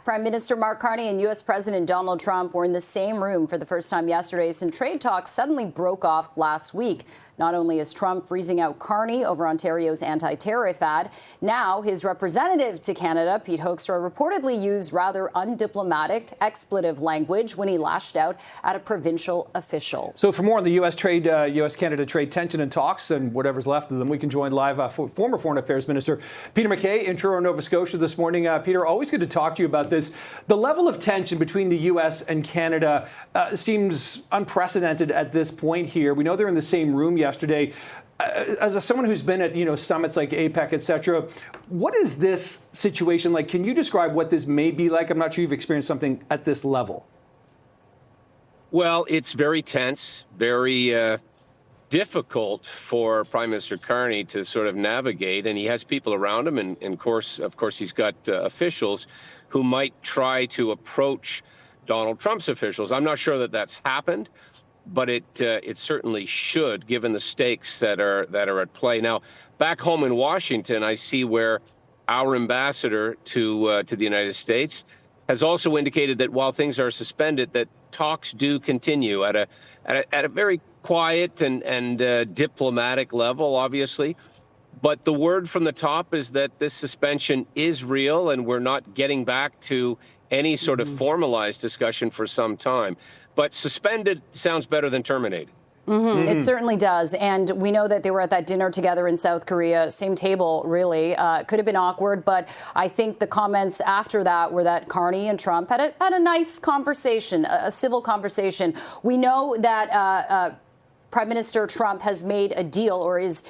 Prime Minister Mark Carney and U.S. President Donald Trump were in the same room for the first time yesterday since trade talks suddenly broke off last week. Not only is Trump freezing out Carney over Ontario's anti-tariff ad, now his representative to Canada, Pete Hoekstra, reportedly used rather undiplomatic, expletive language when he lashed out at a provincial official. So for more on the U.S.-Canada trade tension and talks and whatever's left of them, we can join live former Foreign Affairs Minister Peter MacKay in Truro, Nova Scotia this morning. Peter, always good to talk to you about this. The level of tension between the U.S. and Canada seems unprecedented at this point here. We know they're in the same room yesterday. As someone who's been at summits like APEC, et cetera, what is this situation like? Can you describe what this may be like? I'm not sure you've experienced something at this level. Well, it's very tense, very difficult for Prime Minister Carney to sort of navigate, and he has people around him, and of course, he's got officials who might try to approach Donald Trump's officials. I'm not sure that that's happened, but it certainly should, given the stakes that are at play. Now, back home in Washington, I see where our ambassador to the United States has also indicated that while things are suspended, that talks do continue at a very quiet and diplomatic level, obviously. But the word from the top is that this suspension is real, and we're not getting back to any sort of formalized discussion for some time. But suspended sounds better than terminated. It certainly does. And we know that they were at that dinner together in South Korea, same table, really. Could have been awkward, but I think the comments after that were that Carney and Trump had a nice conversation, a civil conversation. We know that Prime Minister Trump has made a deal, or is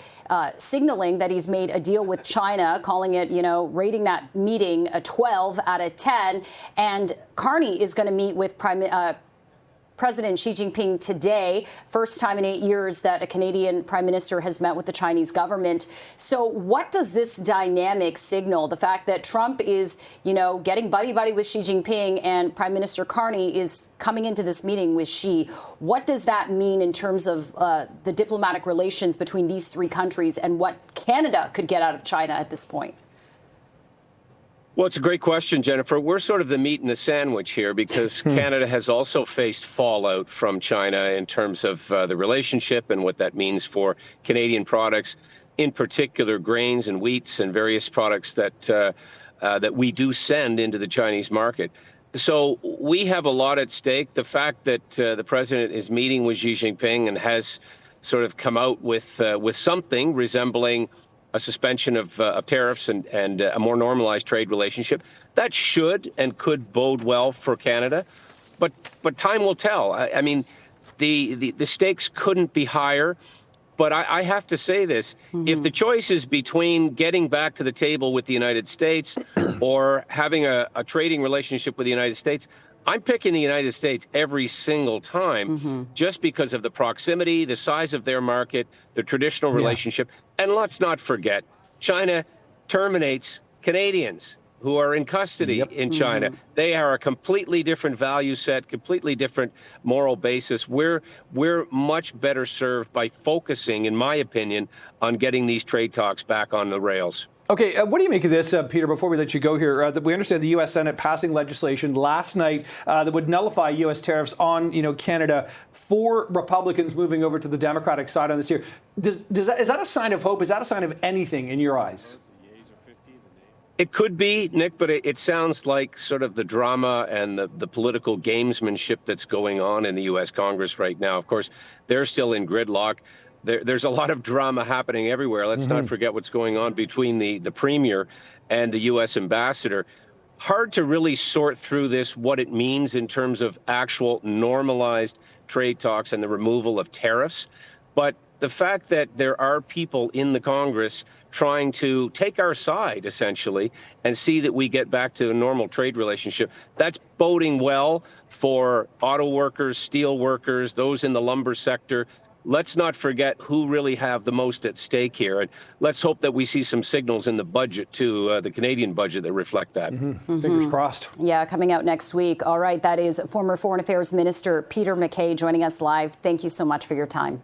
signaling that he's made a deal with China, calling it, rating that meeting a 12 out of 10. And Carney is going to meet with President Xi Jinping today, first time in 8 years that a Canadian prime minister has met with the Chinese government. So what does this dynamic signal? The fact that Trump is, getting buddy-buddy with Xi Jinping and Prime Minister Carney is coming into this meeting with Xi. What does that mean in terms of the diplomatic relations between these three countries and what Canada could get out of China at this point? Well, it's a great question, Jennifer. We're sort of the meat in the sandwich here because Canada has also faced fallout from China in terms of the relationship and what that means for Canadian products, in particular grains and wheats and various products that we do send into the Chinese market. So we have a lot at stake. The fact that the president is meeting with Xi Jinping and has sort of come out with something resembling a suspension of tariffs and a more normalized trade relationship, that should and could bode well for Canada. But time will tell. I mean, the stakes couldn't be higher. But I have to say this. If the choice is between getting back to the table with the United States or having a trading relationship with the United States, I'm picking the United States every single time just because of the proximity, the size of their market, the traditional relationship. And let's not forget, China terminates Canadians who are in custody in China. They are a completely different value set, completely different moral basis. We're much better served by focusing, in my opinion, on getting these trade talks back on the rails. Okay, what do you make of this, Peter, before we let you go here? That we understand the U.S. Senate passing legislation last night that would nullify U.S. tariffs on, Canada. 4 Republicans moving over to the Democratic side on this here. Is that a sign of hope? Is that a sign of anything in your eyes? It could be, Nick, but it sounds like sort of the drama and the political gamesmanship that's going on in the U.S. Congress right now. Of course, they're still in gridlock. There's a lot of drama happening everywhere. Let's not forget what's going on between the premier and the U.S. ambassador. Hard to really sort through this, what it means in terms of actual normalized trade talks and the removal of tariffs. But the fact that there are people in the Congress trying to take our side, essentially, and see that we get back to a normal trade relationship, that's boding well for auto workers, steel workers, those in the lumber sector. Let's not forget who really have the most at stake here. And let's hope that we see some signals in the budget, too, the Canadian budget, that reflect that. Fingers crossed. Yeah, coming out next week. All right, that is former Foreign Affairs Minister Peter MacKay joining us live. Thank you so much for your time.